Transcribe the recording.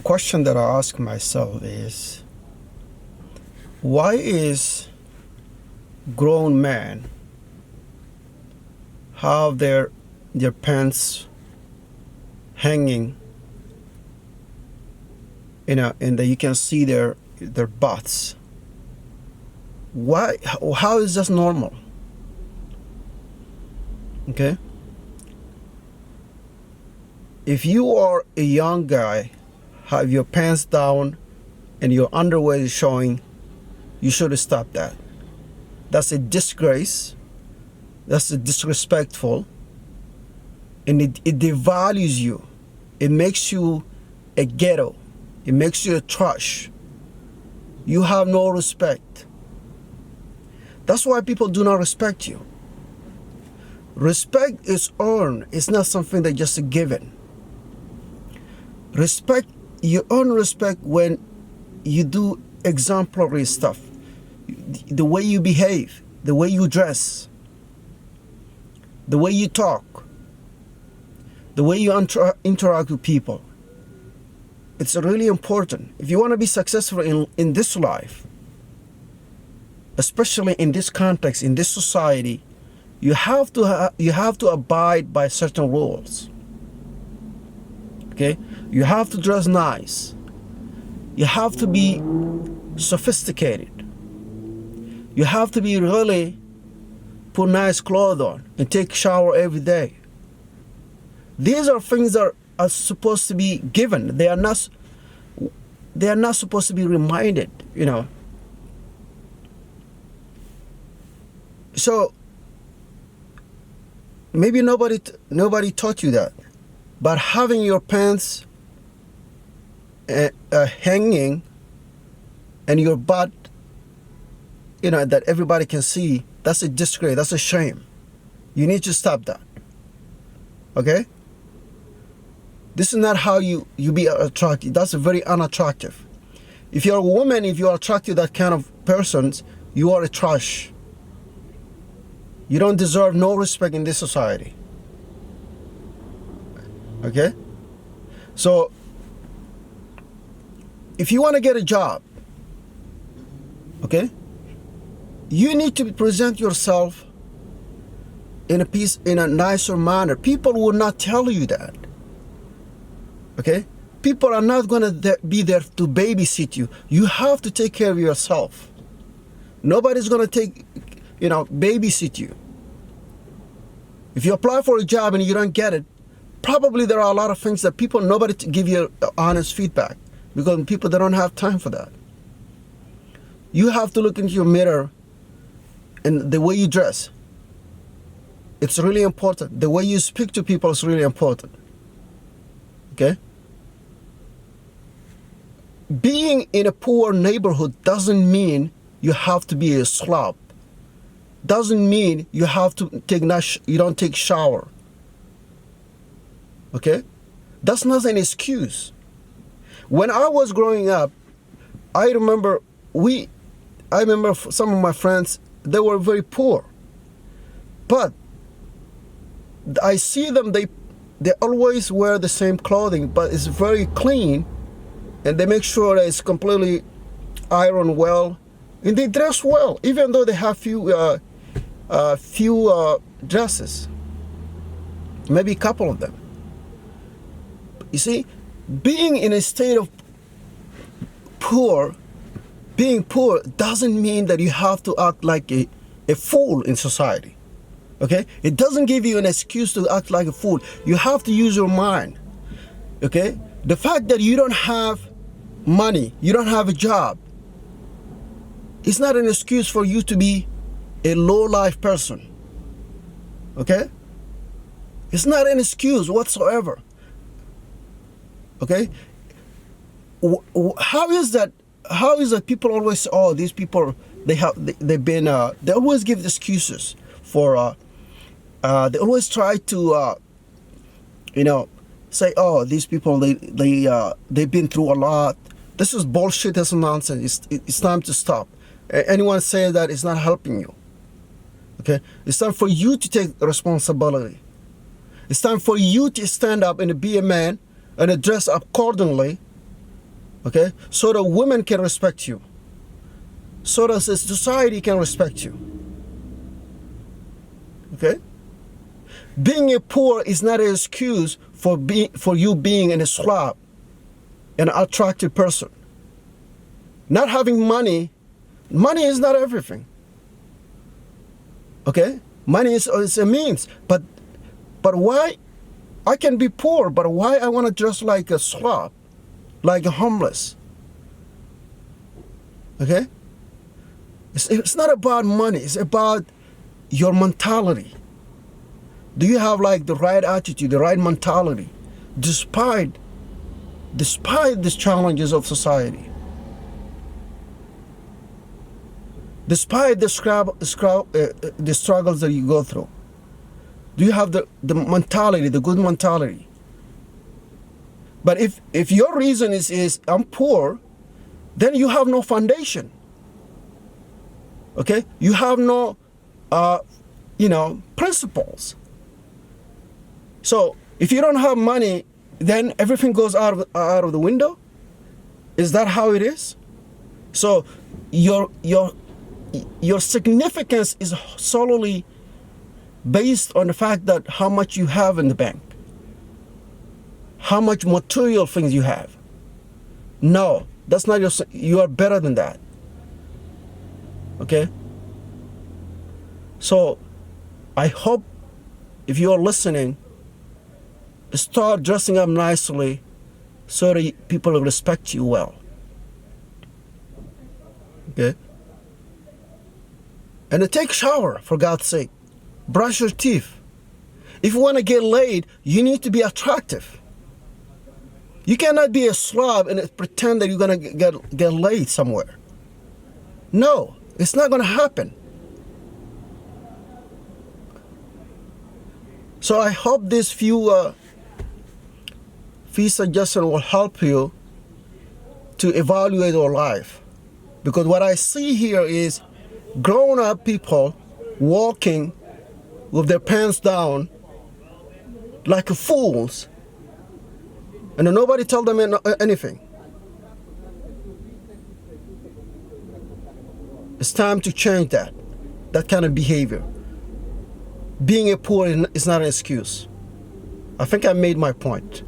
question that I ask myself is, why is grown men have their pants hanging, and that you can see their butts? Why? How is this normal? Okay. If you are a young guy, have your pants down and your underwear is showing, you should stop that. That's a disgrace. That's disrespectful. And it devalues you. It makes you a ghetto. It makes you a trash. You have no respect. That's why people do not respect you. Respect is earned. It's not something that's just a given. Respect, you earn respect when you do exemplary stuff. The way you behave, the way you dress, the way you talk, the way you interact with people. It's really important. If you want to be successful in this life, especially in this context, in this society, you have to abide by certain rules. Okay? You have to dress nice. You have to be sophisticated. You have to be really put nice clothes on and take shower every day. These are things that are supposed to be given. They are not supposed to be reminded, you know. So maybe nobody taught you that, but having your pants hanging and your butt, you know, that everybody can see, that's a disgrace. That's a shame. You need to stop that. Okay? This is not how you be attractive. That's very unattractive. If you're a woman, if you are attracted to that kind of persons, you are a trash. You don't deserve no respect in this society. Okay? So, if you want to get a job, okay, you need to present yourself in a nicer manner. People will not tell you that. Okay? People are not going to be there to babysit you. You have to take care of yourself. Nobody's going to babysit you. If you apply for a job and you don't get it, probably there are a lot of things that nobody give you honest feedback, because people, they don't have time for that. You have to look into your mirror, and the way you dress, it's really important. The way you speak to people is really important. Okay? Being in a poor neighborhood doesn't mean you have to be a slob. Doesn't mean you have to you don't take shower. Okay? That's not an excuse. When I was growing up, I remember some of my friends, they were very poor. But I see them, they always wear the same clothing, but it's very clean, and they make sure that it's completely ironed well, and they dress well, even though they have few dresses, maybe a couple of them. You see, being in a state of being poor doesn't mean that you have to act like a fool in society. Okay? It doesn't give you an excuse to act like a fool. You have to use your mind. Okay? The fact that you don't have money, you don't have a job, it's not an excuse for you to be a low-life person. Okay? It's not an excuse whatsoever. Okay? How is that people always say, oh, these people, they always give excuses for, they always try to, say, oh, these people, they've been through a lot. This is bullshit, this is nonsense. It's time to stop. Anyone say that is not helping you. Okay? It's time for you to take responsibility. It's time for you to stand up and be a man and dress accordingly Okay? So that women can respect you. So that society can respect you. Okay? Being a poor is not an excuse for you being a slob, an attractive person. Not having money is not everything. Okay? Money is a means, but why I can be poor, but why I want to dress like a slob, like a homeless? Okay? It's not about money, it's about your mentality. Do you have like the right attitude, the right mentality, despite the challenges of society? Despite the struggles that you go through, do you have the mentality, the good mentality? But if your reason is I'm poor, then you have no foundation. Okay, you have no, principles. So if you don't have money, then everything goes out of the window. Is that how it is? So your significance is solely based on the fact that how much you have in the bank, how much material things you have. No, that's not you are better than that. Okay? So I hope if you are listening, start dressing up nicely so that people will respect you well. Okay? And then take a shower, for God's sake. Brush your teeth. If you want to get laid, you need to be attractive. You cannot be a slob and pretend that you're going to get laid somewhere. No, it's not going to happen. So I hope these few suggestions will help you to evaluate your life. Because what I see here is grown-up people walking with their pants down like fools, and nobody tell them anything. It's time to change that kind of behavior. Being a poor is not an excuse. I think I made my point.